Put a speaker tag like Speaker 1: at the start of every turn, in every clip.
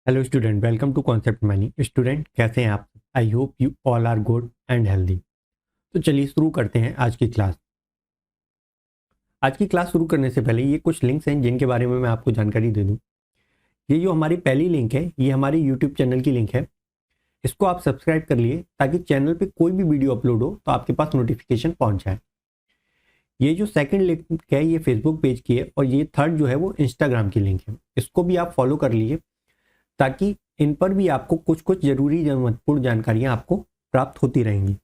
Speaker 1: Hello student, welcome to concept money. Student कैसे हैं आप? I hope you all are good and healthy. तो चलिए शुरू करते हैं आज की क्लास। आज की क्लास शुरू करने से पहले ये कुछ लिंक्स हैं जिनके बारे में मैं आपको जानकारी दे दूं। ये जो हमारी पहली लिंक है ये हमारी यूट्यूब चैनल की लिंक है। इसको आप सब्सक्राइब कर लिए ताकि चैनल पर कोई भी वीडियो अपलोड हो तो आपके पास नोटिफिकेशन पहुँच जाए। ये जो सेकेंड लिंक है ये फेसबुक पेज की है और ये थर्ड जो है वो इंस्टाग्राम की लिंक है। इसको भी आप फॉलो कर लिए ताकि इन पर भी आपको कुछ कुछ जरूरी महत्वपूर्ण जानकारियां आपको प्राप्त होती रहेंगी।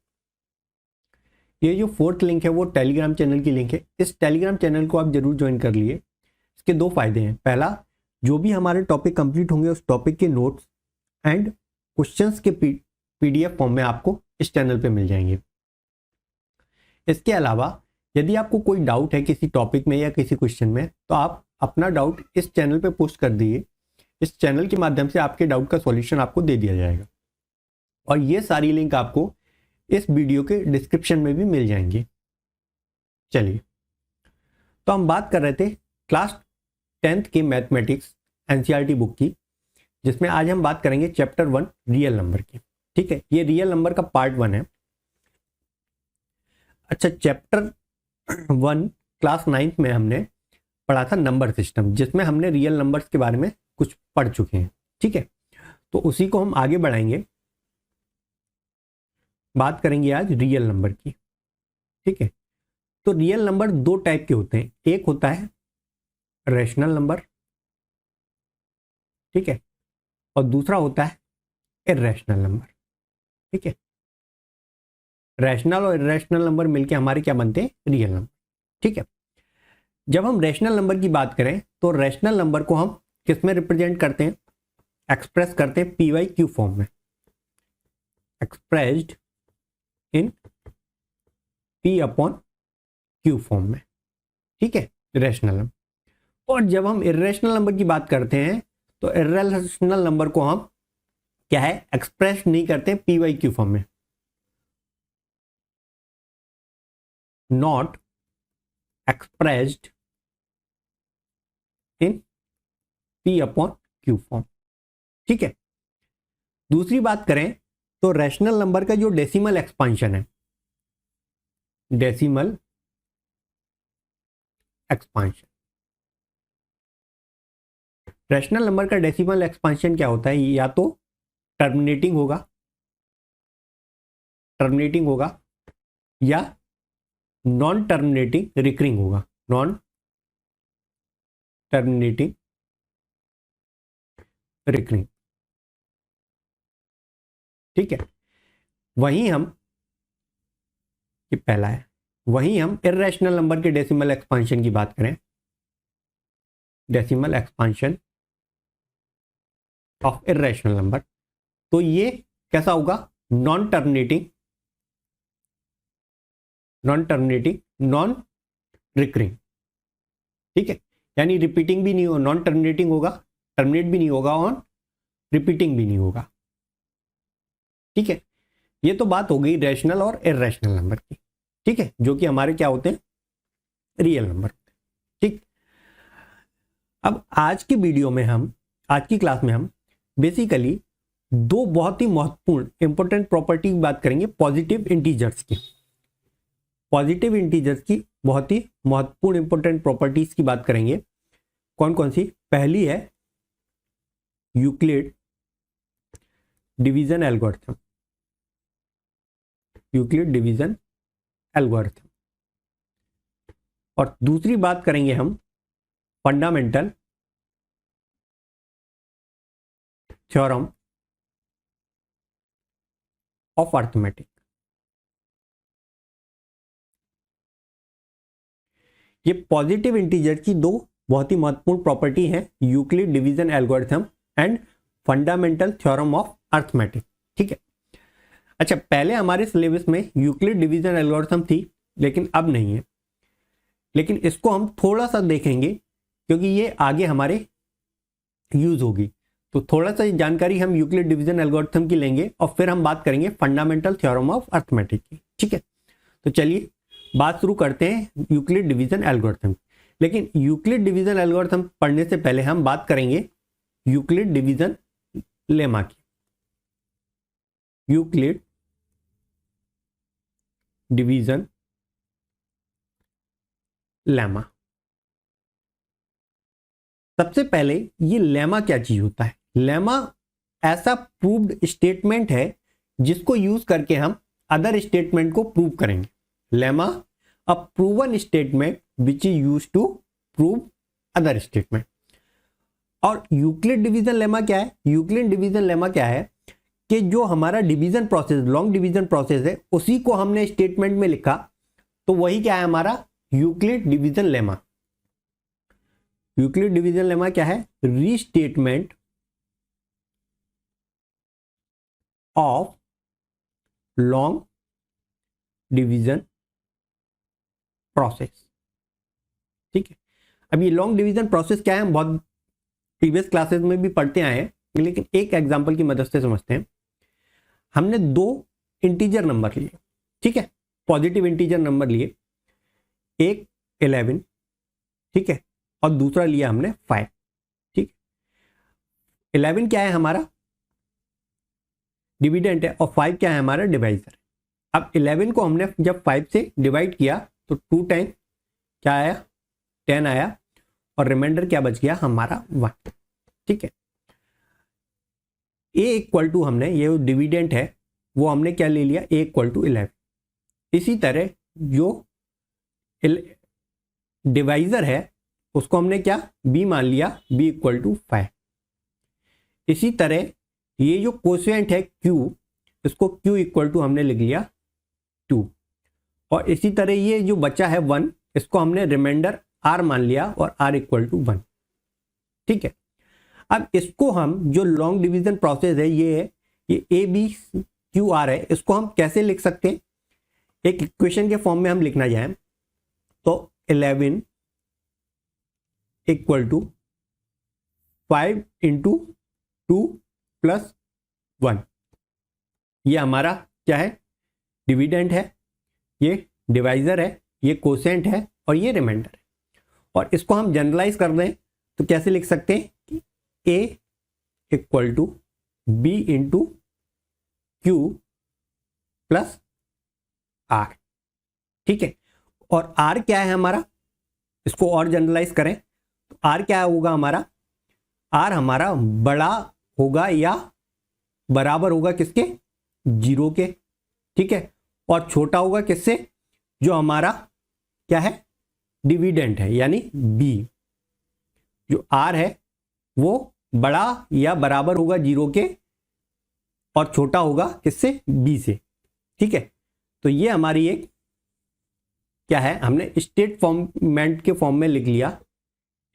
Speaker 1: ये जो फोर्थ लिंक है वो टेलीग्राम चैनल की लिंक है। इस टेलीग्राम चैनल को आप जरूर ज्वाइन कर लिए। इसके दो फायदे हैं। पहला, जो भी हमारे टॉपिक कंप्लीट होंगे उस टॉपिक के नोट्स एंड क्वेश्चंस के पीडीएफ फॉर्म में आपको इस चैनल पे मिल जाएंगे। इसके अलावा यदि आपको कोई डाउट है किसी टॉपिक में या किसी क्वेश्चन में तो आप अपना डाउट इस चैनल पे पोस्ट कर दीजिए। इस चैनल के माध्यम से आपके डाउट का सॉल्यूशन आपको दे दिया जाएगा और ये सारी लिंक आपको इस वीडियो के डिस्क्रिप्शन में भी मिल जाएंगी। चलिए, तो हम बात कर रहे थे क्लास 10th के मैथमेटिक्स एनसीईआरटी बुक की, जिसमें आज हम बात करेंगे चैप्टर 1 रियल नंबर की। ठीक है, ये रियल नंबर का पार्ट 1 है। अच्छा, चैप्टर 1 क्लास 9th में हमने पढ़ा था नंबर सिस्टम, जिसमें हमने रियल नंबर्स के बारे में कुछ पढ़ चुके हैं। ठीक है, तो उसी को हम आगे बढ़ाएंगे। बात करेंगे आज रियल नंबर की। ठीक है, तो रियल नंबर दो टाइप के होते हैं। एक होता है रैशनल नंबर, ठीक है, और दूसरा होता है इर्रेशनल नंबर। ठीक है, रैशनल और इर्रेशनल नंबर मिलके हमारे क्या बनते हैं? Real number. ठीक है, जब हम रैशनल नंबर की बात करें तो रैशनल नंबर को हम किस में रिप्रेजेंट करते हैं? एक्सप्रेस करते हैं पी वाई क्यू फॉर्म में, expressed in P upon Q form में। ठीक है, रैशनल नंबर। और जब हम इर्रेशनल नंबर की बात करते हैं तो इर्रेशनल नंबर को हम क्या है? एक्सप्रेस नहीं करते पी वाई क्यू फॉर्म में, not expressed in P upon Q form. ठीक है, दूसरी बात करें तो रैशनल नंबर का जो डेसिमल एक्सपांशन है, डेसिमल एक्सपांशन, रैशनल नंबर का डेसिमल एक्सपांशन क्या होता है? या तो टर्मिनेटिंग होगा या नॉन टर्मिनेटिंग रिकरिंग होगा। Non terminating recurring. ठीक है, वहीं हम, ये पहला है, वहीं हम इर्रेशनल नंबर के डेसिमल एक्सपांशन की बात करें, decimal expansion of irrational number, तो ये कैसा होगा? Non terminating, non recurring. ठीक है, यानी रिपीटिंग भी नहीं होगा, नॉन टर्मिनेटिंग होगा, टर्मिनेट भी नहीं होगा और रिपीटिंग भी नहीं होगा। ठीक है, ये तो बात हो गई रैशनल और इर्रेशनल नंबर की। ठीक है, जो कि हमारे क्या होते हैं? Real number. ठीक, अब आज की वीडियो में हम, आज की क्लास में हम बेसिकली दो बहुत ही महत्वपूर्ण इंपॉर्टेंट प्रॉपर्टी की बात करेंगे, पॉजिटिव इंटीजर्स की। पॉजिटिव इंटीजर्स की बहुत ही महत्वपूर्ण इंपॉर्टेंट प्रॉपर्टीज की बात करेंगे। कौन कौन सी? पहली है Euclid division algorithm, Euclid division algorithm. और दूसरी बात करेंगे हम फंडामेंटल थ्योरम ऑफ अर्थमेटिक। ये पॉजिटिव इंटीजर की दो बहुत ही महत्वपूर्ण प्रॉपर्टी है, Euclid division algorithm and fundamental theorem of arithmetic. ठीक है, अच्छा, पहले हमारे सिलेबस में यूक्लिड डिवीजन एल्गोरिथम थी लेकिन अब नहीं है, लेकिन इसको हम थोड़ा सा देखेंगे क्योंकि ये आगे हमारे यूज होगी। तो थोड़ा सा जानकारी हम यूक्लिड डिवीजन एल्गोरिथम की लेंगे और फिर हम बात करेंगे फंडामेंटल थ्योरम ऑफ अर्थमेटिक की। ठीक है, तो चलिए बात शुरू करते हैं यूक्लिड डिवीजन एल्गोरिथम। लेकिन यूक्लिड डिवीजन एल्गोरिथम पढ़ने से पहले हम बात करेंगे यूक्लिड डिवीजन लेमा की, यूक्लिड डिवीजन लेमा। सबसे पहले ये लेमा क्या चीज होता है? लेमा ऐसा प्रूव्ड स्टेटमेंट है जिसको यूज करके हम अदर स्टेटमेंट को प्रूव करेंगे। Lemma a proven statement which is use to prove other statement. और यूक्लिड डिवीजन लेमा क्या है? यूक्लिड डिवीजन लेमा क्या है कि जो हमारा division process, long division process है, उसी को हमने स्टेटमेंट में लिखा, तो वही क्या है हमारा Euclid division lemma. Euclid division lemma क्या है? Restatement of long division process. ठीक है, अब ये लॉन्ग डिवीजन प्रोसेस क्या है हम बहुत प्रीवियस क्लासेस में भी पढ़ते आए हैं, लेकिन एक एग्जांपल की मदद से समझते हैं। हमने दो इंटीजर नंबर लिए, ठीक है, पॉजिटिव इंटीजर नंबर लिए, एक 11, ठीक है, और दूसरा लिया हमने 5। ठीक, 11 क्या है हमारा डिविडेंट है और 5 क्या है हमारा डिवाइजर। अब 11 को हमने जब 5 से डिवाइड किया तो 2 टाइम क्या आया 10 आया, और रिमाइंडर क्या बच गया हमारा 1। ठीक है, a इक्वल टू हमने ये डिविडेंट है वो हमने क्या ले लिया, a इक्वल टू 11। इसी तरह जो डिवाइजर है उसको हमने क्या b मान लिया, b इक्वल टू 5। इसी तरह ये जो कोशेंट है q, इसको q इक्वल टू हमने लिख लिया 2। और इसी तरह ये जो बचा है 1, इसको हमने रिमाइंडर r मान लिया और r इक्वल टू 1। ठीक है, अब इसको हम जो लॉन्ग डिवीजन प्रोसेस है ये है, ये a b q r है, इसको हम कैसे लिख सकते हैं? एक इक्वेशन के फॉर्म में हम लिखना जाए तो 11 इक्वल टू 5 इंटू 2 प्लस 1। ये हमारा क्या है डिविडेंट है, ये डिवाइजर है, ये कोसेंट है और ये रिमाइंडर है। और इसको हम जनरलाइज कर दें तो कैसे लिख सकते हैं कि a equal to b into q plus r। ठीक है, और r क्या है हमारा, इसको और जनरलाइज करें तो r क्या होगा हमारा, r हमारा बड़ा होगा या बराबर होगा किसके, 0 के। ठीक है, और छोटा होगा किससे, जो हमारा क्या है डिविडेंट है यानी b। जो r है वो बड़ा या बराबर होगा 0 के और छोटा होगा किससे, b से। ठीक है, तो ये हमारी एक क्या है, हमने स्टेटमेंट के फॉर्म में लिख लिया,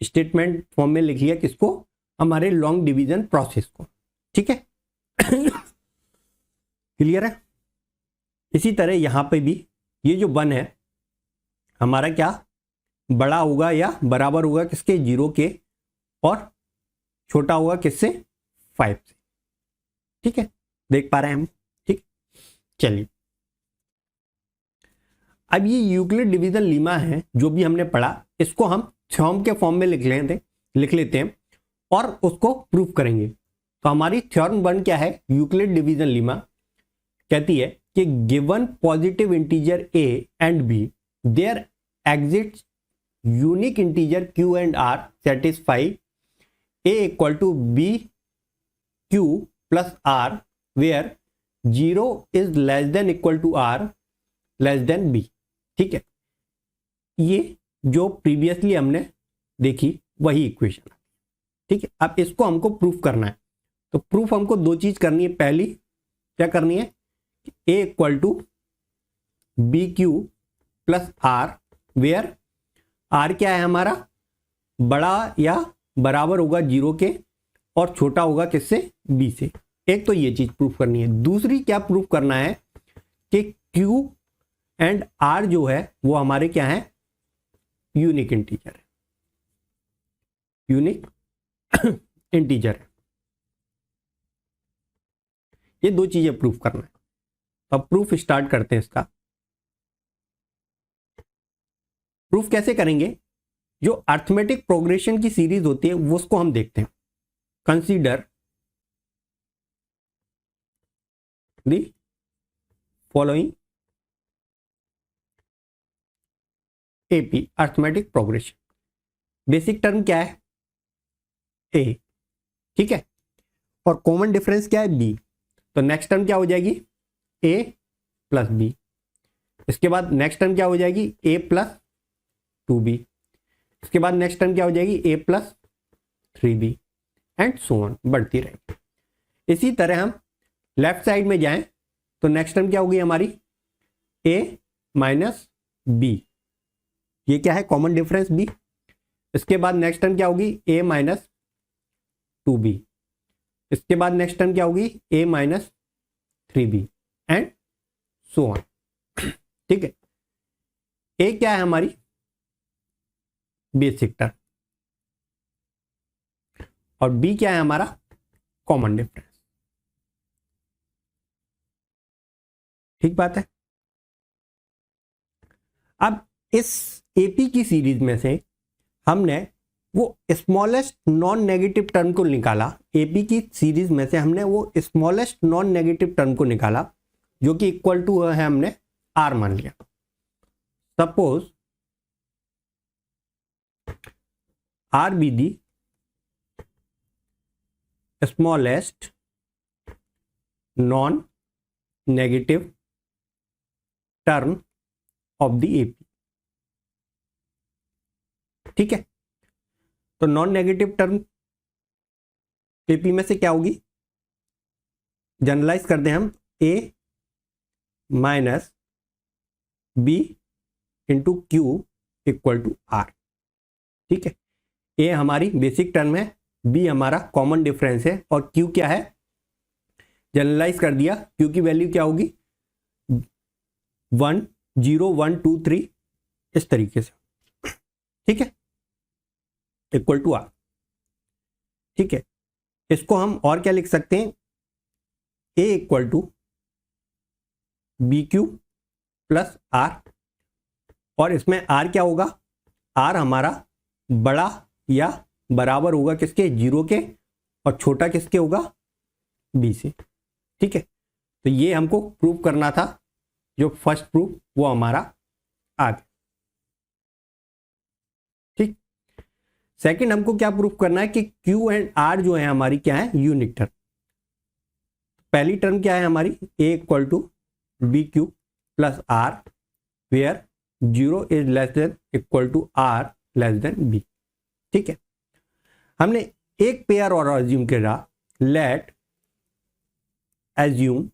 Speaker 1: स्टेटमेंट फॉर्म में लिख लिया किसको, हमारे लॉन्ग डिवीजन प्रोसेस को। ठीक है, क्लियर है। इसी तरह यहां पे भी ये जो 1 है हमारा क्या बड़ा होगा या बराबर होगा किसके, 0 के, और छोटा होगा किससे, 5 से। ठीक है, देख पा रहे हैं हम। ठीक, चलिए अब ये यूक्लिड डिवीजन लीमा है जो भी हमने पढ़ा, इसको हम थ्योरम के फॉर्म में लिख लेते हैं और उसको प्रूफ करेंगे। तो हमारी थ्योरम 1 क्या है, यूक्लिड डिवीजन लीमा कहती है कि given positive integer a and b, there exists unique integer q and r satisfy a equal to b q plus r where 0 is less than equal to r less than b। ठीक है, ये जो previously हमने देखी वही equation. ठीक है, अब इसको हमको प्रूफ करना है, तो प्रूफ हमको दो चीज करनी है। पहली क्या करनी है, a equal to B Q plus are, where r क्या है हमारा बड़ा या बराबर होगा 0 के और छोटा होगा किससे, b से। एक तो ये चीज प्रूफ करनी है। दूसरी क्या प्रूफ करना है कि q एंड r जो है वो हमारे क्या है, यूनिक इंटीजर है, यूनिक इंटीजर है। ये दो चीजें प्रूफ करना है। अब प्रूफ स्टार्ट करते हैं इसका। प्रूफ कैसे करेंगे, जो अर्थमेटिक प्रोग्रेशन की सीरीज होती है वो उसको हम देखते हैं। Consider the following AP arithmetic progression. Basic term क्या है? ए, ठीक है, और कॉमन डिफरेंस क्या है? बी। तो नेक्स्ट टर्म क्या हो जाएगी? A plus B. इसके बाद नेक्स्ट टर्म क्या हो जाएगी? A plus 2b। इसके बाद नेक्स्ट टर्म क्या हो जाएगी? A plus 3b and so on, बढ़ती रहेगी। इसी तरह हम लेफ्ट साइड में जाएं तो नेक्स्ट टर्म क्या होगी हमारी? A minus B. ये क्या है? Common difference B. इसके बाद नेक्स्ट टर्म क्या होगी? A minus 2b। इसके बाद नेक्स्ट टर्म क्या होगी? A minus 3b and so on, ठीक है। ए क्या है हमारी? बेसिक टर्म, और बी क्या है हमारा? Common difference. ठीक बात है। अब इस एपी की सीरीज में से हमने वो स्मॉलेस्ट नॉन नेगेटिव टर्म को निकाला। एपी की सीरीज में से हमने वो स्मॉलेस्ट नॉन नेगेटिव टर्म को निकाला जो कि इक्वल टू है, हमने आर मान लिया। Suppose R be the smallest non negative term of the AP, ठीक है। तो नॉन नेगेटिव टर्म एपी में से क्या होगी? जनरलाइज कर दें हम, A minus B into Q equal to R, ठीक है। ए हमारी बेसिक टर्म है, बी हमारा कॉमन डिफरेंस है, और क्यू क्या है? जनरलाइज कर दिया, क्यू की वैल्यू क्या होगी? 1 0 1 2 3 इस तरीके से, ठीक है, इक्वल टू आर, ठीक है। इसको हम और क्या लिख सकते हैं? A equal to B Q plus R, और इसमें आर क्या होगा? आर हमारा बड़ा या बराबर होगा किसके? 0 के, और छोटा किसके होगा? बी से, ठीक है। तो ये हमको प्रूव करना था, जो फर्स्ट प्रूफ वो हमारा आ गया, ठीक। सेकंड हमको क्या प्रूफ करना है कि क्यू एंड आर जो है हमारी क्या है? Unique term. पहली टर्म क्या है हमारी? A equal to B Q plus are where 0 is less than equal to R less than B, ठीक है। हमने एक पेयर और अज्यूम करा, let assume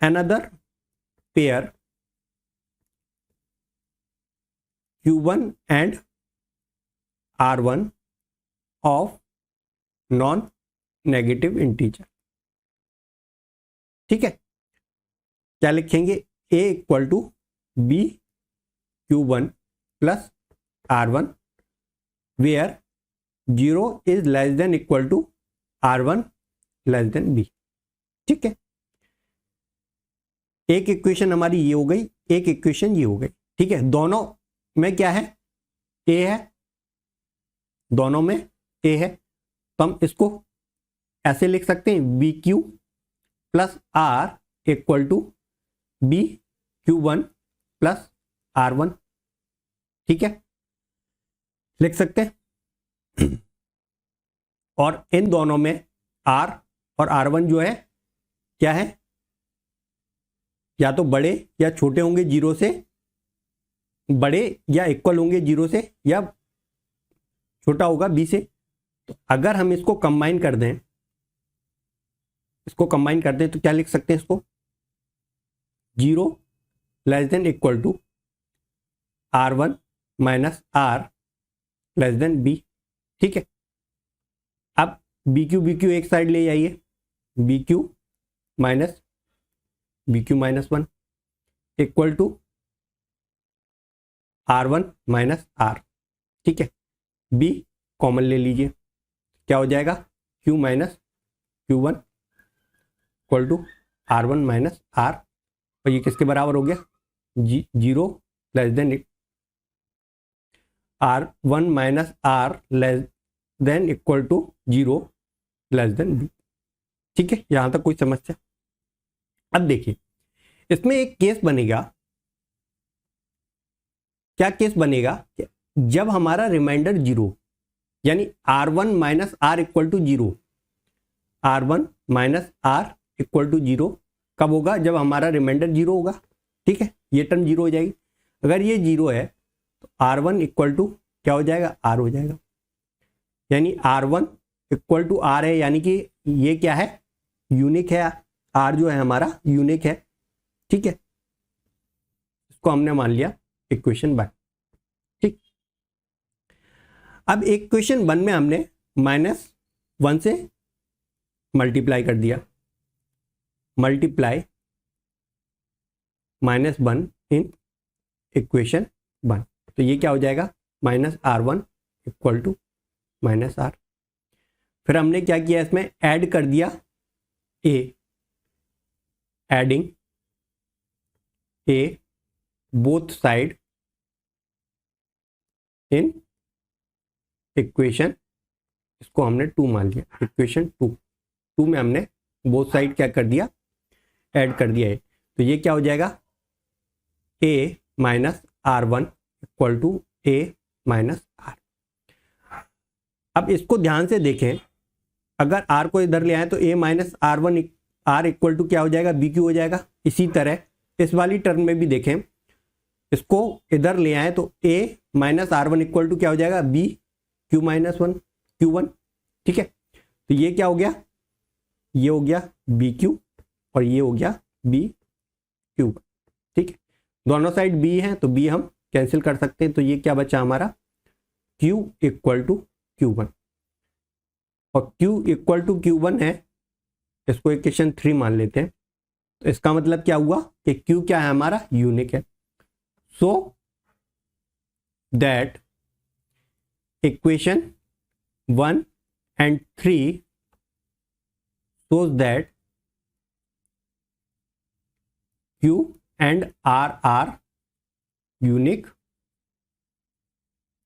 Speaker 1: another pair q1 and r1 of non negative integer, ठीक है। क्या लिखेंगे? a equal to b q1 plus r1 where 0 is less than equal to r1 less than b, ठीक है। एक इक्वेशन हमारी ये हो गई, एक इक्वेशन ये हो गई, ठीक है। दोनों में क्या है? ए है, दोनों में ए है, तो हम इसको ऐसे लिख सकते हैं, b Q plus r equal to B q one plus r one, ठीक है, लिख सकते हैं। और इन दोनों में आर और आर वन जो है क्या है? या तो बड़े या छोटे होंगे 0 से, बड़े या इक्वल होंगे 0 से, या छोटा होगा b से। तो अगर हम इसको कंबाइन कर दें, तो क्या लिख सकते हैं इसको? 0 less than equal to r1 minus r less than b, ठीक है। अब बी क्यू एक साइड ले जाइए, b q minus one equal to r1 minus r, ठीक है। b कॉमन ले लीजिए, क्या हो जाएगा? q minus q1 equal to r1 minus r, और ये किसके बराबर हो गया? 0 less than r1 minus r less than equal to 0 less than b, ठीक है, यहां तक कोई समस्या? अब देखिए इसमें एक केस बनेगा, क्या केस बनेगा कि जब हमारा रिमाइंडर जीरो यानी R1 minus r equal to zero, R1 minus r equal to zero कब होगा? जब हमारा रिमाइंडर जीरो होगा। ठीक है, ये टर्म जीरो हो जाएगी। अगर ये जीरो है तो R1 इक्वल टू क्या हो जाएगा? R हो जाएगा। यानी R1 इक्वल टू R है, यानी कि ये क्या है? यूनिक है। R जो है हमारा यूनिक है। ठीक है, इसको हमने मान लिया इक्वेशन 1। ठीक, अब इक्वेशन 1 में हमने -1 से मल्टीप्लाई कर दिया, मल्टीप्लाई -1 इन इक्वेशन 1, तो ये क्या हो जाएगा? -R1 equal to -R। फिर हमने क्या किया? इसमें ऐड कर दिया A, adding A both side in equation, इसको हमने 2 मान लिया, इक्वेशन 2 में हमने बोथ साइड क्या कर दिया? ऐड कर दिया है। तो ये क्या हो जाएगा? A minus R1 equal to A minus R। अब इसको ध्यान से देखें, अगर R को इधर ले आए तो A minus R1 R equal to क्या हो जाएगा? BQ हो जाएगा। इसी तरह इस वाली टर्म में भी देखें, इसको इधर ले आए तो A minus R1 equal to क्या हो जाएगा? BQ minus 1 Q1। ठीक है, तो ये क्या हो गया? ये हो गया BQ और ये हो गया BQ। ठीक है, दोनों साइड B है तो B हम कैंसिल कर सकते हैं, तो ये क्या बचा हमारा? Q इक्वल टू Q1, और Q इक्वल टू Q1 है, इसको इक्वेशन 3 मान लेते हैं। तो इसका मतलब क्या हुआ कि Q क्या है? हमारा यूनिक है। So that equation 1 and 3 shows that Q and R are unique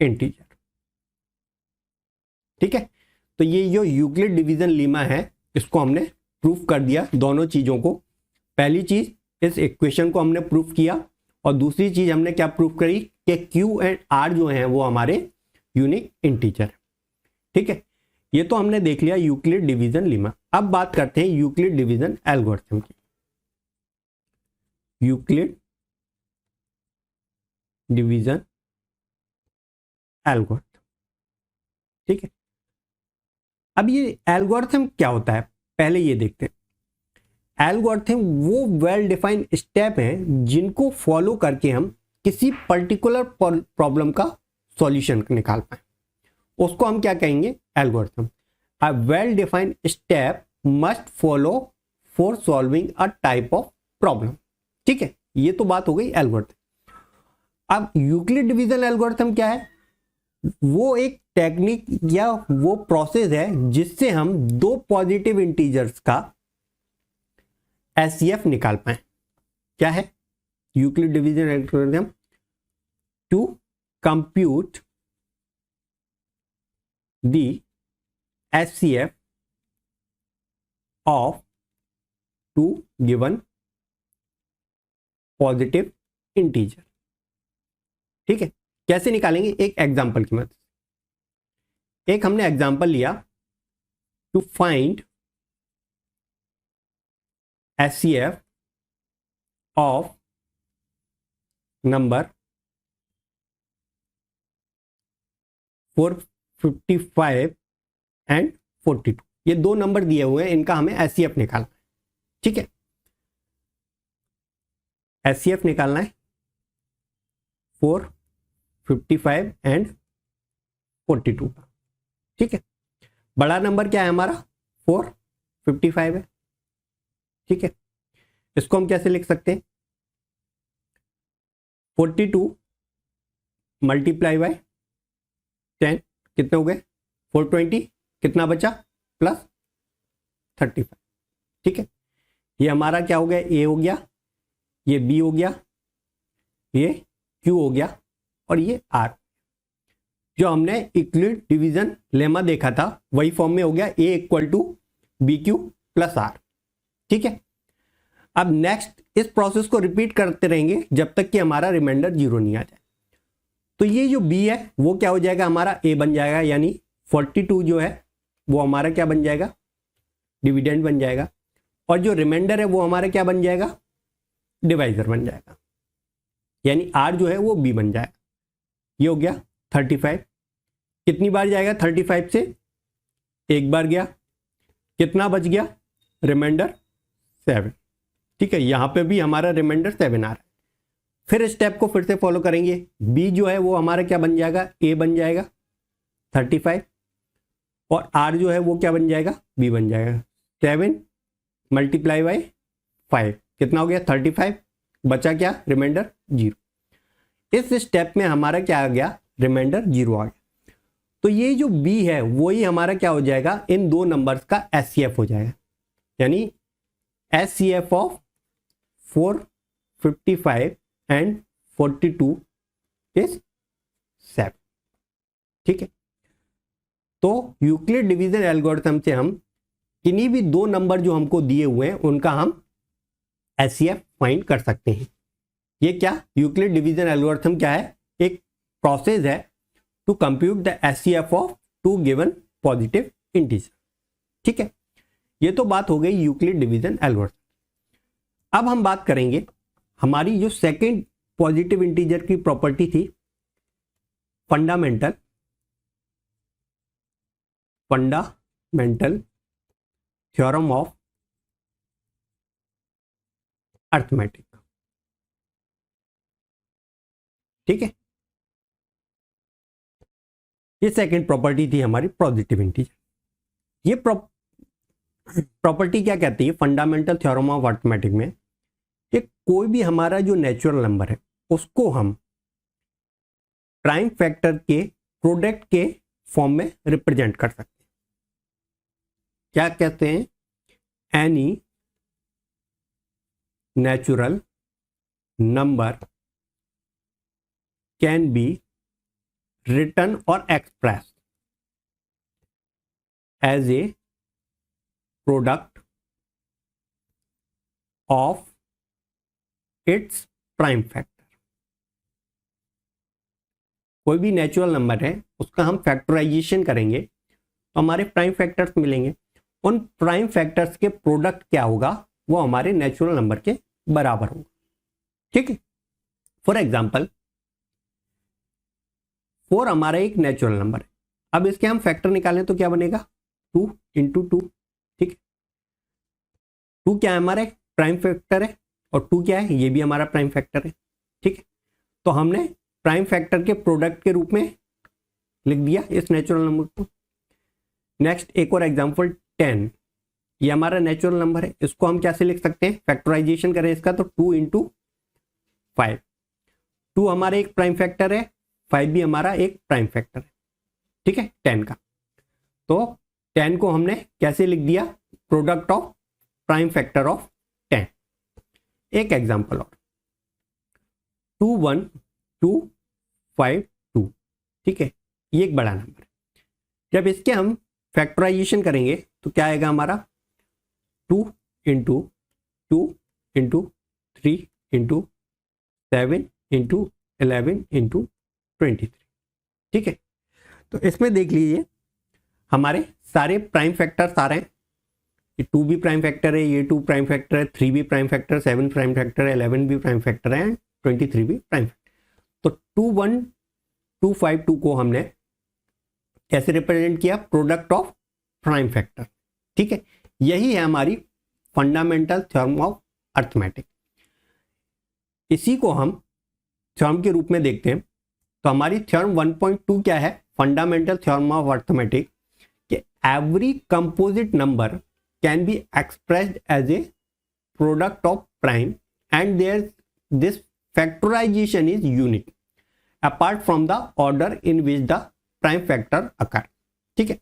Speaker 1: integer। ठीक है, तो ये जो यूक्लिड डिवीजन लीमा है इसको हमने प्रूफ कर दिया, दोनों चीजों को। पहली चीज इस इक्वेशन को हमने प्रूफ किया, और दूसरी चीज हमने क्या प्रूफ करी कि Q एंड R जो हैं वो हमारे यूनिक इंटीजर। ठीक है, ये तो हमने देख लिया यूक्लिड डिवीजन लीमा। अब बात करते हैं यूक्लिड डिवीजन एल्गोरिथम की। Euclid division algorithm. ठीक है, अब ये एल्गोरिथम क्या होता है पहले ये देखते हैं। एल्गोरिथम वो वेल डिफाइंड स्टेप हैं जिनको फॉलो करके हम किसी पर्टिकुलर प्रॉब्लम का सॉल्यूशन निकाल पाए, उसको हम क्या कहेंगे? Algorithm. A well defined step must follow for solving a type of problem. ठीक है, ये तो बात हो गई एल्गोरिथम। अब यूक्लिड डिवीजन एल्गोरिथम क्या है? वो एक टेक्निक या वो प्रोसेस है जिससे हम दो पॉजिटिव इंटीजर्स का एचसीएफ निकाल पाए। क्या है Euclid division algorithm? To compute the HCF of two given positive integer. ठीक है, कैसे निकालेंगे? एक एग्जांपल की मदद। एक हमने एग्जांपल लिया to find HCF of number 455 and 42। ये दो नंबर दिए हुए हैं, इनका हमें एचसीएफ निकालना है। ठीक है, एचसीएफ निकालना है 455 एंड 42 का। ठीक है, बड़ा नंबर क्या है हमारा? 455 है। ठीक है, इसको हम कैसे लिख सकते हैं? 42 मल्टीप्लाई बाय 10 कितने हो गए? 420। कितना बचा? प्लस 35। ठीक है, ये हमारा क्या हो गया? ए हो गया, ये बी हो गया, ये क्यू हो गया, और ये आर। जो हमने यूक्लिड डिवीजन लेमा देखा था वही फॉर्म में हो गया। A equal to B Q plus R. ठीक है, अब नेक्स्ट इस प्रोसेस को रिपीट करते रहेंगे जब तक कि हमारा रिमाइंडर 0 नहीं आ जाए। तो ये जो बी है वो क्या हो जाएगा, हमारा ए बन जाएगा, यानी 42 जो है वो हमारा क्या बन जाएगा, डिविडेंड बन जाएगा, और जो रिमाइंडर है वो हमारा क्या बन जाएगा, डिवाइजर बन जाएगा, यानी आर जो है वो बी बन जाएगा। ये हो गया 35। कितनी बार जाएगा 35 से, एक बार गया, कितना बच गया, रिमाइंडर 7। ठीक है, यहां पे भी हमारा रिमाइंडर 7 आ रहा है। फिर स्टेप को फिर से फॉलो करेंगे, बी जो है वो हमारा क्या बन जाएगा, ए बन जाएगा 35, और आर जो है वो क्या बन जाएगा, बी बन जाएगा। 7 मल्टीप्लाई बाई 5 कितना हो गया 35, बचा क्या, रिमाइंडर 0। इस स्टेप में हमारा क्या आ गया, रिमाइंडर 0 आ गया। तो ये जो बी है वही हमारा क्या हो जाएगा, इन दो नंबर्स का एचसीएफ हो जाएगा, यानी एचसीएफ ऑफ 455 एंड 42 इज 7। ठीक है, तो यूक्लिड डिवीजन एल्गोरिथम से हम किन्हीं भी दो नंबर जो हमको दिए हुए हैं उनका हम एचसीएफ फाइंड कर सकते हैं। ये क्या, यूक्लिड डिवीजन एल्गोरिथम क्या है, एक प्रोसेस है to compute the HCF of two given positive integer. ठीक है, ये तो बात हो गई यूक्लिड डिवीजन एल्गोरिथम। अब हम बात करेंगे हमारी जो सेकंड पॉजिटिव इंटीजर की प्रॉपर्टी थी, फंडामेंटल थ्योरम ऑफ अर्थमेटिक। ठीक है, ये सेकंड प्रॉपर्टी थी हमारी पॉजिटिव इंटीजर। ये प्रॉपर्टी क्या कहती है, फंडामेंटल थ्योरम ऑफ अर्थमेटिक में कि कोई भी हमारा जो नेचुरल नंबर है उसको हम प्राइम फैक्टर के प्रोडक्ट के फॉर्म में रिप्रेजेंट कर सकते हैं। क्या कहते हैं, any natural number can B written or expressed as a product of its prime factor। कोई भी नेचुरल नंबर है उसका हम फैक्टराइजेशन करेंगे तो हमारे प्राइम फैक्टर्स मिलेंगे। उन प्राइम फैक्टर्स के प्रोडक्ट क्या होगा, वो हमारे नेचुरल नंबर के बराबर होगा। ठीक है, फॉर एग्जाम्पल 4 हमारा एक नेचुरल नंबर है। अब इसके हम फैक्टर निकालें तो क्या बनेगा, 2 इंटू 2। ठीक है, 2 क्या है, हमारा एक प्राइम फैक्टर है, और 2 क्या है, ये भी हमारा प्राइम फैक्टर है। ठीक है, तो हमने प्राइम फैक्टर के प्रोडक्ट के रूप में लिख दिया इस नेचुरल नंबर को। नेक्स्ट एक और एग्जांपल 10, ये हमारा नेचुरल नंबर है, इसको हम कैसे लिख सकते हैं, फैक्टराइजेशन करें इसका तो 2 इंटू 5। 2 हमारा एक प्राइम फैक्टर है, 5 भी हमारा एक प्राइम फैक्टर है। ठीक है, 10 का, तो 10 को हमने कैसे लिख दिया, product of prime factor of 10। एक एग्जांपल और 2 1 2 5 2। ठीक है, ये एक बड़ा नंबर है। जब इसके हम फैक्टराइजेशन करेंगे तो क्या आएगा हमारा, 2 into 2 into 3 into 7 into 11 into 23। ठीक है, तो इसमें देख लीजिए हमारे सारे प्राइम फैक्टर्स आ रहे हैं। ये 2 भी प्राइम फैक्टर है, ये 2 प्राइम फैक्टर है, 3 भी प्राइम फैक्टर, 7 प्राइम फैक्टर है, 11 भी प्राइम फैक्टर है, 23 भी प्राइम फैक्टर। तो 2 1 2 5 2 को हमने कैसे रिप्रेजेंट किया, प्रोडक्ट ऑफ प्राइम फैक्टर। ठीक है, यही है हमारी फंडामेंटल थ्योरम ऑफ अर्थमेटिक। इसी को हम थ्योरम के रूप में देखते हैं। तो हमारी थ्योरम 1.2 क्या है, फंडामेंटल थ्योरम ऑफ अर्थमेटिक, कि every composite number can be expressed as a product of prime and there this factorisation is unique apart from the order in which the prime factor occur. ठीक है,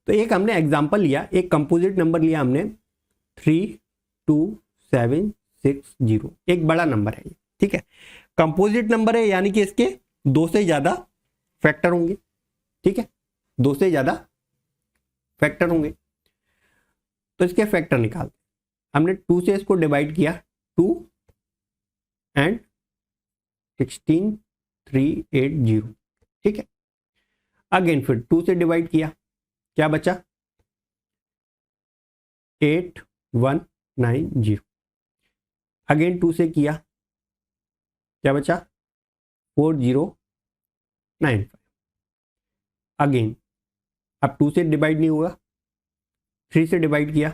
Speaker 1: तो एक हमने example लिया, एक composite number लिया हमने 32760, एक बड़ा नंबर है ये। ठीक है, कंपोजिट नंबर है, यानी कि इसके 2 से ज्यादा फैक्टर होंगे। ठीक है, 2 से ज्यादा फैक्टर होंगे। तो इसके फैक्टर निकालते हैं। हमने 2 से इसको डिवाइड किया, 2 एंड 16380, ठीक है। अगेन फिर 2 से डिवाइड किया, क्या बचा, 8190। अगेन 2 से किया, क्या बचा, 4095। अगेन अब 2 से डिवाइड नहीं हुआ, 3 से डिवाइड किया,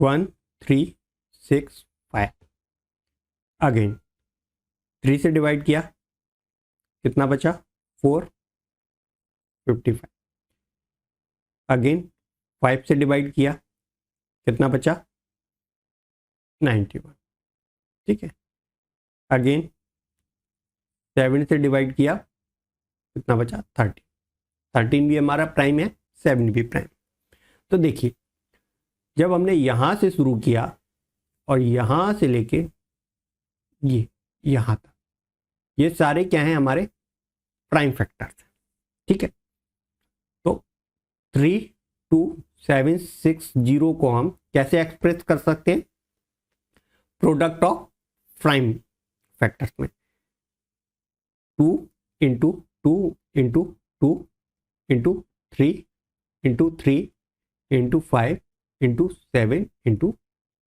Speaker 1: 1365। अगेन 3 से डिवाइड किया, कितना बचा, 455। अगेन 5 से डिवाइड किया, कितना बचा, 91, ठीक है। अगेन 7 से डिवाइड किया, कितना बचा, 13। 13 भी हमारा प्राइम है, 7 भी प्राइम। तो देखिए जब हमने यहां से शुरू किया और यहां से लेके ये यहां तक, ये सारे क्या हैं, हमारे प्राइम फैक्टर्स, ठीक है। तो 32760 को हम कैसे एक्सप्रेस कर सकते हैं, प्रोडक्ट ऑफ प्राइम फैक्टर्स में 2 into 2 into 2 into 3 into 3 into 5 into 7 into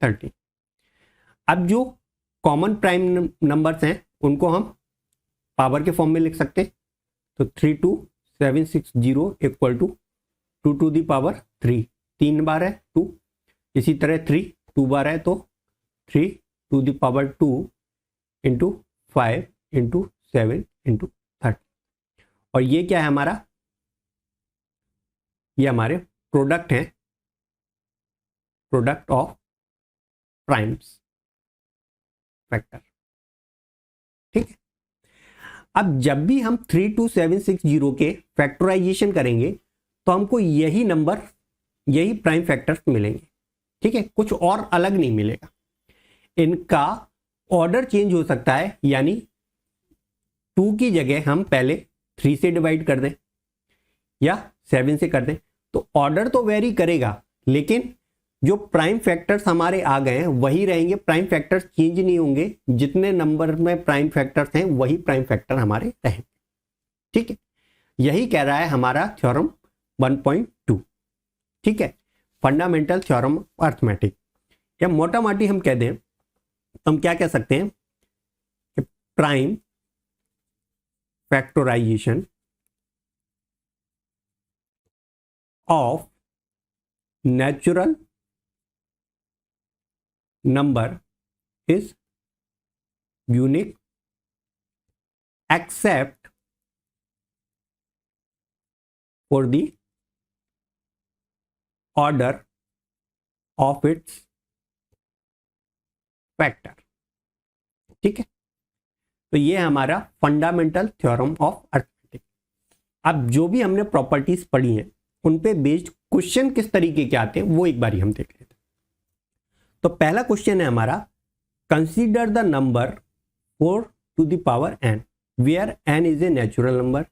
Speaker 1: 13। अब जो कॉमन प्राइम नंबर्स हैं उनको हम पावर के फॉर्म में लिख सकते हैं। तो 32760 equal to 2 to the power 3, 3 बार है 2, इसी तरह 3 2 बार है तो 3 to the power 2 into 5 into 7 into 30। और ये क्या है हमारा, ये हमारे प्रोडक्ट हैं, प्रोडक्ट ऑफ प्राइम्स फैक्टर, ठीक है। अब जब भी हम 32760 के फैक्टराइजेशन करेंगे तो हमको यही नंबर, यही प्राइम फैक्टर्स मिलेंगे, ठीक है, कुछ और अलग नहीं मिलेगा। इनका ऑर्डर चेंज हो सकता है, यानी 2 की जगह हम पहले 3 से डिवाइड कर दें या 7 से कर दें, तो ऑर्डर तो वेरी करेगा, लेकिन जो प्राइम फैक्टर्स हमारे आ गए हैं वही रहेंगे, प्राइम फैक्टर्स चेंज नहीं होंगे। जितने नंबर में प्राइम फैक्टर्स हैं वही प्राइम फैक्टर हमारे रहेंगे, ठीक है। यही कह रहा है हमारा थ्योरम 1.2, ठीक है, फंडामेंटल थ्योरम अर्थमेटिक। या मोटा माटी हम कह दें तो हम क्या कह सकते हैं कि prime factorization of natural number is unique except for the order of its factor, ठीक है। तो ये हमारा फंडामेंटल थ्योरम ऑफ अर्थमेटिक। अब जो भी हमने प्रॉपर्टीज पढ़ी हैं उन पे बेस्ड क्वेश्चन किस तरीके के आते हैं वो एक बार हम देख लेते हैं। तो पहला क्वेश्चन है हमारा, consider the number 4 to the power n where n is a natural number,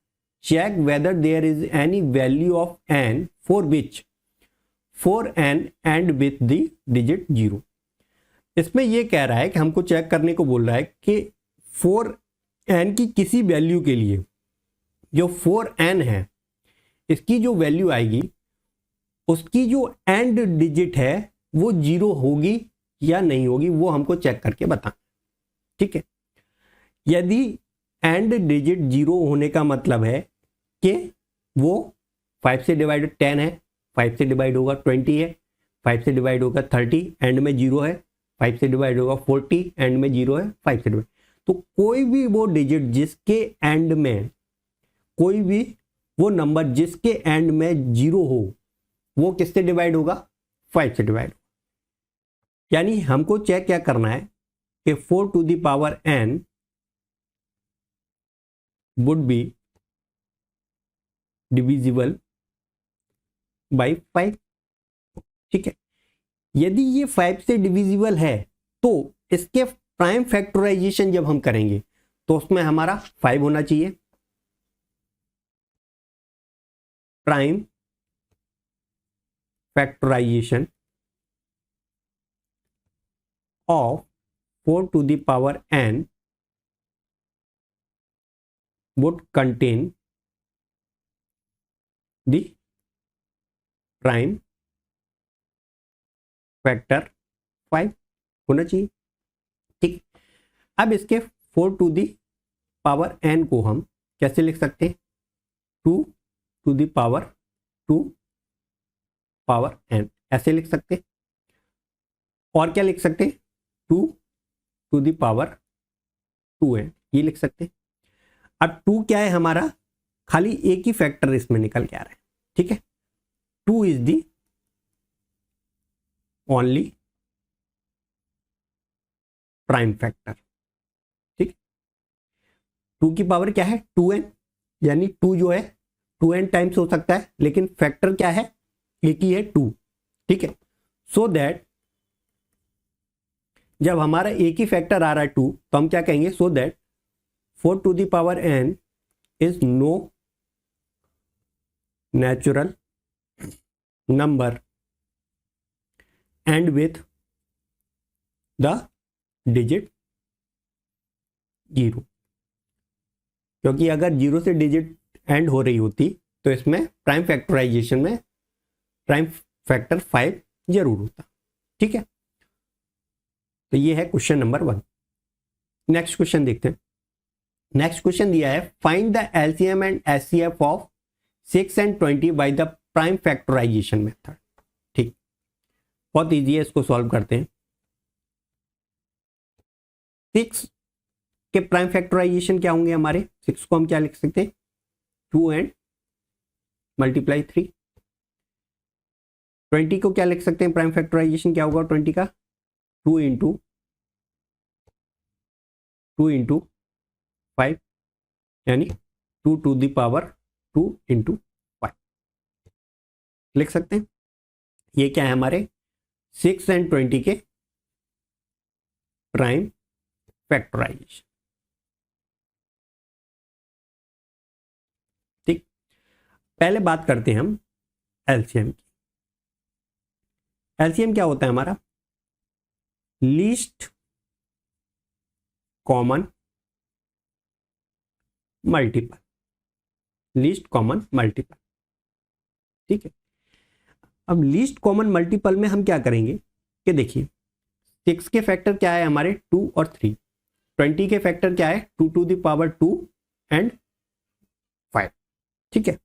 Speaker 1: check whether there is any value of n for which 4n end with the digit 0। इसमें यह कह रहा है कि हमको चेक करने को बोल रहा है कि 4n की किसी वैल्यू के लिए जो 4n है इसकी जो वैल्यू आएगी उसकी जो एंड डिजिट है वो 0 होगी या नहीं होगी, वो हमको चेक करके बताना, ठीक है। यदि एंड डिजिट 0 होने का मतलब है कि वो 5 से डिवाइड 10 है, 5 से डिवाइड होगा 20 है, 5 से डिवाइड होगा 30, एंड में 0 है, 5 से डिवाइड होगा 40, एंड में 0 है, 5 से डिवाइड। तो कोई भी वो डिजिट जिसके एंड में, कोई भी वो नंबर जिसके एंड में 0 हो वो किससे डिवाइड होगा, 5 से डिवाइड। यानी हमको चेक क्या करना है कि 4 to the power n would be divisible by 5, ठीक है। यदि ये 5 से डिविजिबल है तो इसके प्राइम फैक्टराइजेशन जब हम करेंगे तो उसमें हमारा 5 होना चाहिए। Prime factorization of 4 to the power n would contain the prime factor 5 होना चाहिए। ठीक, अब इसके 4 to the power n को हम कैसे लिख सकते हैं? 2 to the power 2 power n ऐसे लिख सकते हैं। और क्या लिख सकते हैं? 2 to the power 2n ये लिख सकते हैं। अब 2 क्या है हमारा? खाली एक ही फैक्टर इसमें निकल के आ रहा है। ठीक है, 2 is the only prime factor. ठीक, 2 की पावर क्या है? 2n, यानी 2 जो है 2n टाइम्स हो सकता है, लेकिन फैक्टर क्या है? एक ही है, 2। ठीक है, सो दैट जब हमारा एक ही फैक्टर आ रहा है 2, तो हम क्या कहेंगे? So that 4 to the power n is no natural number and with the digit 0। क्योंकि अगर 0 से डिजिट एंड हो रही होती तो इसमें प्राइम फैक्टराइजेशन में प्राइम फैक्टर 5 जरूर होता। ठीक है, तो ये है क्वेश्चन नंबर 1। नेक्स्ट क्वेश्चन देखते हैं। नेक्स्ट क्वेश्चन दिया है, find the LCM and HCF of 6 and 20 by the prime factorization method. ठीक, बहुत इजी है, इसको सॉल्व करते हैं। 6 के प्राइम फैक्टराइजेशन क्या होंगे हमारे? 6 को हम क्या लिख सकते हैं? 2 and मल्टीप्लाई 3। 20 को क्या लिख सकते हैं? प्राइम फैक्टराइजेशन क्या होगा 20 का? 2 इंटू 5, यानी 2 to the power 2 इंटू 5 लिख सकते हैं। ये क्या है हमारे? 6 and 20 के प्राइम फैक्टराइजेशन। ठीक, पहले बात करते हैं हम एलसीएम की। एलसीएम क्या होता है हमारा? Least common multiple. Least common multiple. ठीक है, अब लीस्ट कॉमन मल्टीपल में हम क्या करेंगे कि देखिए 6 के फैक्टर क्या है हमारे? 2 और 3। 20 के फैक्टर क्या है? 2 to the power 2 and 5। ठीक है,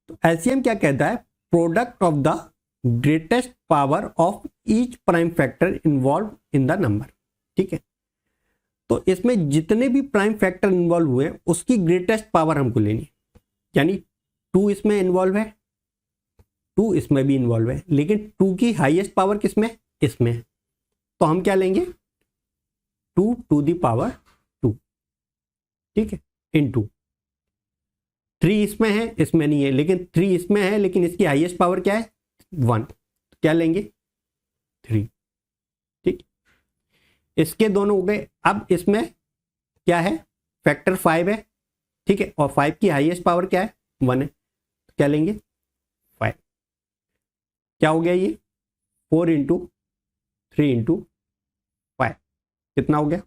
Speaker 1: तो एलसीएम क्या कहता है? Product of the greatest power of each prime factor involve in the number. ठीक है, तो इसमें जितने भी प्राइम फैक्टर इन्वॉल्व हुए उसकी ग्रेटेस्ट पावर हमको लेनी है। यानी 2 इसमें इन्वॉल्व है, 2 इसमें भी इन्वॉल्व है, लेकिन 2 की हाईएस्ट पावर किसमें? इसमें है। तो हम क्या लेंगे? 2 to the power 2। ठीक है, इनटू 3 इसमें है, इसमें नहीं है, लेकिन 3 इसमें है, लेकिन इसकी हाईएस्ट पावर क्या है? 1। क्या लेंगे? 3। ठीक, इसके दोनों हो गए। अब इसमें क्या है? फैक्टर 5 है। ठीक है, और 5 की हाईएस्ट पावर क्या है? 1 है। तो क्या लेंगे? 5। क्या हो गया ये? 4 इंटू 3 इंटू 5 कितना हो गया?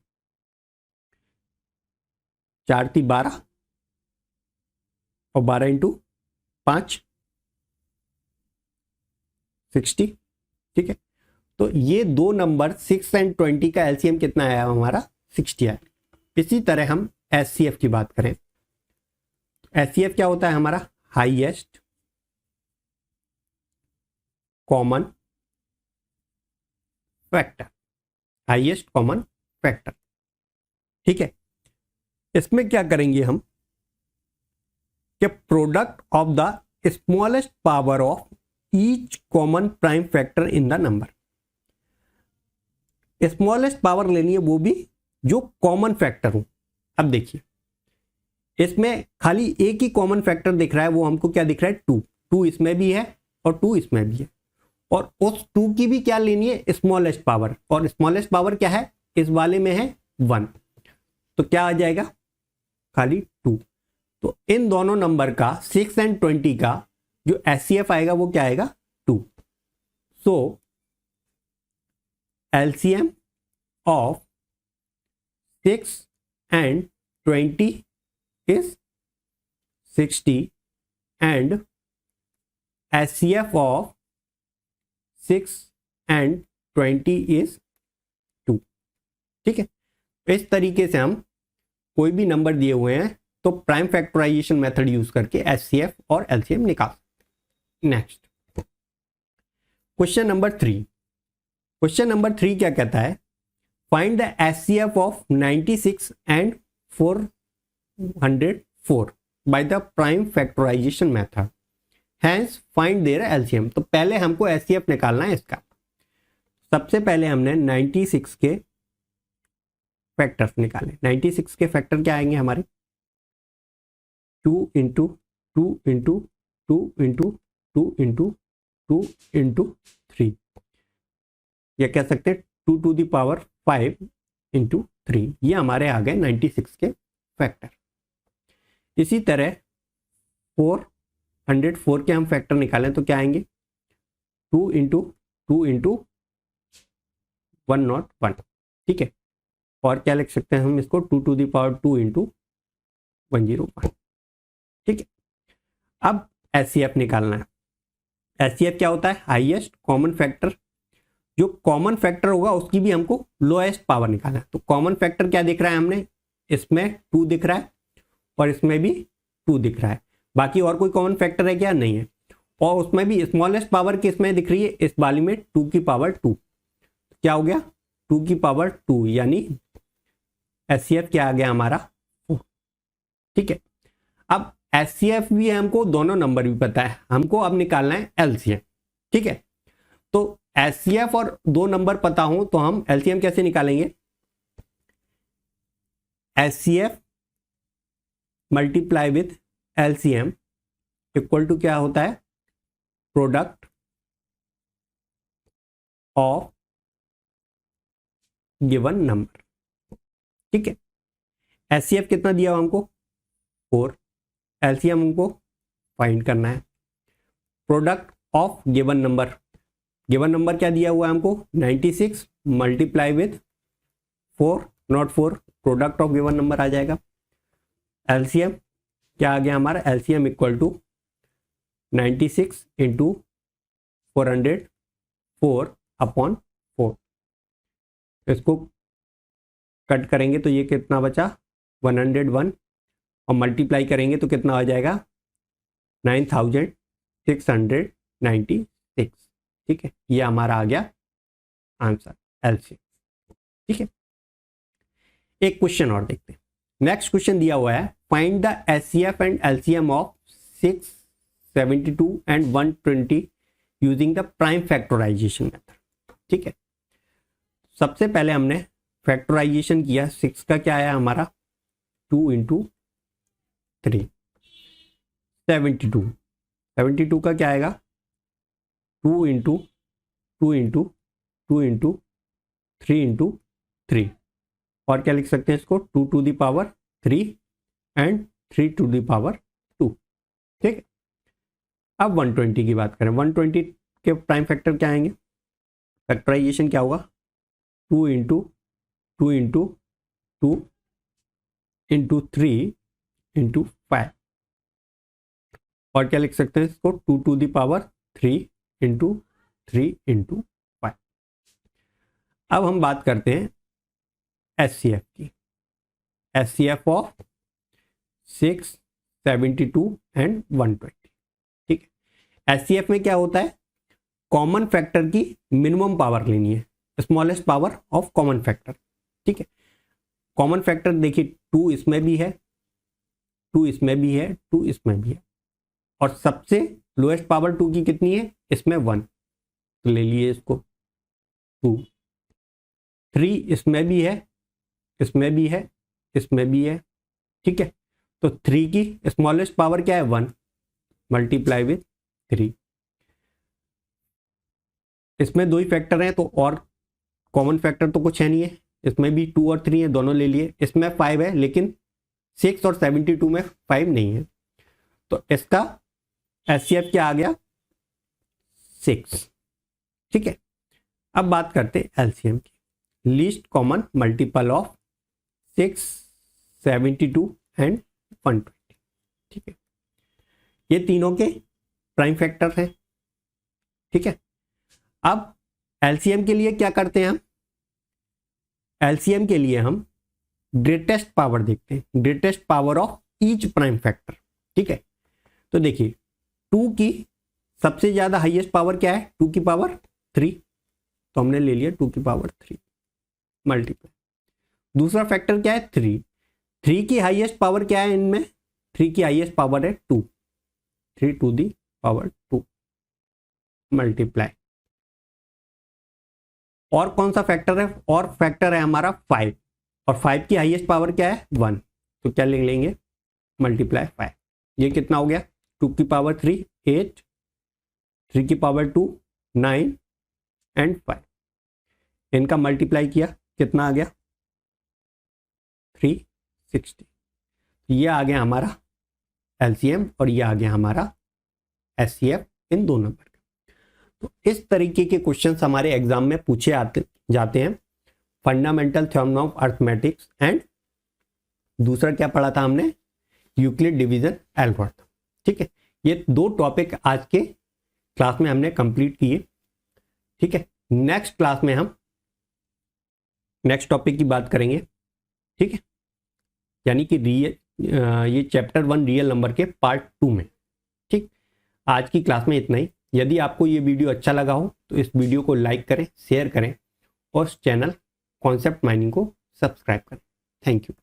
Speaker 1: 4 3 12 और 12 इंटू 5 60। ठीक है, तो ये दो नंबर 6 and 20 का एलसीएम कितना आया हमारा? 60 आया। इसी तरह हम एचसीएफ की बात करें। एचसीएफ क्या होता है हमारा? Highest common factor. Highest common factor. ठीक है, इसमें क्या करेंगे हम कि product of the smallest power of each common prime factor in the number. Smallest power लेनी है, वो भी जो कॉमन फैक्टर हो। अब देखिए इसमें खाली एक ही कॉमन फैक्टर दिख रहा है, वो हमको क्या दिख रहा है? 2। 2 इसमें भी है और 2 इसमें भी है, और उस 2 की भी क्या लेनी है? Smallest power. और स्मॉलेस्ट पावर क्या है? इस वाले में है 1, तो क्या आ जाएगा? खाली 2। तो इन दोनों नंबर का 6 and 20 का जो HCF आएगा वो क्या आएगा 2। सो LCM of 6 and 20 is 60 and HCF of 6 and 20 is 2। ठीक है, इस तरीके से हम कोई भी नंबर दिए हुए हैं तो प्राइम फैक्टराइजेशन मेथड यूज करके HCF और LCM निकाल सकते। Next question number 3। Question number 3 क्या कहता है, find the HCF of 96 and 404 by the prime factorization method, hence find their LCM। तो पहले हमको HCF निकालना है इसका। सबसे पहले हमने 96 के फैक्टर्स निकाले। 96 के फैक्टर क्या आएंगे हमारे, 2 into 2 into 2 into 2 into 2 into 3, या कह सकते हैं 2 टू द पावर 5 इंटू 3। ये हमारे आ गए 96 के फैक्टर। इसी तरह 404 के हम फैक्टर निकालें तो क्या आएंगे, 2 इंटू 2 इंटू 101। ठीक है, और क्या लिख सकते हैं हम इसको, 2 टू द पावर 2 इंटू 101। ठीक है, अब HCF निकालना है। HCF क्या होता है, हाईएस्ट कॉमन फैक्टर। जो कॉमन फैक्टर होगा उसकी भी हमको लोएस्ट पावर निकालना है। तो कॉमन फैक्टर क्या दिख रहा है, हमने इसमें 2 दिख रहा है और इसमें भी 2 दिख रहा है। बाकी और कोई कॉमन फैक्टर है क्या, नहीं है। और उसमें भी स्मॉलेस्ट पावर किसमें दिख रही है, इस वाली में 2 की पावर 2। क्या हो गया, 2 की पावर 2, यानी HCF क्या आ गया हमारा 4। ठीक है, अब HCF भी हमको दोनों नंबर भी पता है, हमको अब निकालना है LCM। ठीक है, तो HCF और 2 नंबर पता हो तो हम LCM कैसे निकालेंगे, HCF multiply with LCM equal to क्या होता है, प्रोडक्ट ऑफ गिवन नंबर। ठीक है, HCF कितना दिया हुआ हमको 4, LCM हमको फाइंड करना है। Product of given number, given number क्या दिया हुआ है हमको 96 multiply with 4 not 4, product of given number आ जाएगा। LCM क्या आ गया हमारा, LCM equal to 96 into 404 upon 4। इसको कट करेंगे तो ये कितना बचा 101, और मल्टीप्लाई करेंगे तो कितना आ जाएगा 9696। ठीक है, ये हमारा आ गया आंसर LCM। ठीक है, एक क्वेश्चन और देखते हैं। नेक्स्ट क्वेश्चन दिया हुआ है, find the HCF and LCM of 6, 72 and 120 using the prime factorization method. ठीक है, सबसे पहले हमने फैक्टराइजेशन किया। 6 का क्या आया हमारा 2 इंटू 3, 72 का क्या आएगा 2 इंटू 2 इंटू 2 इंटू 3 इंटू 3, और क्या लिख सकते हैं इसको 2 to the power 3 and 3 to the power 2। ठीक है, अब 120 की बात करें। 120 के प्राइम फैक्टर क्या आएंगे, फैक्टराइजेशन क्या होगा 2 इंटू 2 इंटू 2 इंटू 3 इंटू 5, और क्या लिख सकते हैं इसको 2 to the power 3 into 3 into 5। अब हम बात करते हैं HCF की। HCF of 6, 72 and 120। ठीक है, HCF में क्या होता है, कॉमन फैक्टर की मिनिमम पावर लेनी है, smallest power of common factor. ठीक है, कॉमन फैक्टर देखिए 2 इसमें भी है, 2 इसमें भी है, 2 इसमें भी है, और सबसे लोएस्ट पावर 2 की कितनी है, इसमें 1, तो ले लिए इसको 2। 3 इसमें भी है, इसमें भी है, इसमें भी है। ठीक है, तो 3 की स्मॉलेस्ट पावर क्या है 1, मल्टीप्लाई विथ 3। इसमें 2 ही फैक्टर हैं तो और कॉमन फैक्टर तो कुछ है नहीं है, इसमें भी 2 और 3 है, दोनों ले लिए। इसमें 5 है लेकिन 6 और 72 में 5 नहीं है, तो इसका HCF क्या आ गया 6। ठीक है, अब बात करते हैं LCM की। Least common multiple of 6, 72 and 120। ठीक है, ये तीनों के प्राइम फैक्टर हैं। ठीक है, अब LCM के लिए क्या करते हैं हम, LCM के लिए हम ग्रेटेस्ट पावर देखते हैं, greatest power of each prime factor. ठीक है, तो देखिए 2 की सबसे ज्यादा हाईएस्ट पावर क्या है, 2 की पावर 3, तो हमने ले लिया 2 की पावर 3 मल्टीप्लाई। दूसरा फैक्टर क्या है 3 की हाईएस्ट पावर क्या है इनमें, 3 की हाईएस्ट पावर है 2, 3 टू दी पावर 2 मल्टीप्लाई। और कौन सा फैक्टर है, और फैक्टर है हमारा 5, और 5 की हाईएस्ट पावर क्या है 1, तो क्या लिख लेंगे मल्टीप्लाई 5। ये कितना हो गया, 2 की पावर 3 8, 3 की पावर 2 9 एंड 5। इनका मल्टीप्लाई किया कितना आ गया 360। ये आ गया हमारा LCM और ये आ गया हमारा HCF इन दो नंबर का। तो इस तरीके के क्वेश्चंस हमारे एग्जाम में पूछे जाते हैं। Fundamental theorem of arithmetics and दूसरा क्या पढ़ा था हमने, यूक्लिड डिवीजन एल्गोरिथम। ठीक है, ये 2 टॉपिक आज के क्लास में हमने कंप्लीट किए। ठीक है, नेक्स्ट क्लास में हम नेक्स्ट टॉपिक की बात करेंगे। ठीक है, यानी कि ये चैप्टर 1 रियल नंबर के पार्ट 2 में। ठीक, आज की क्लास में इतना ही। यदि आपको ये वीडियो अच्छा लगा हो तो इस वीडियो को लाइक करें, शेयर करें और चैनल कॉन्सेप्ट माइनिंग को सब्सक्राइब करें। Thank you.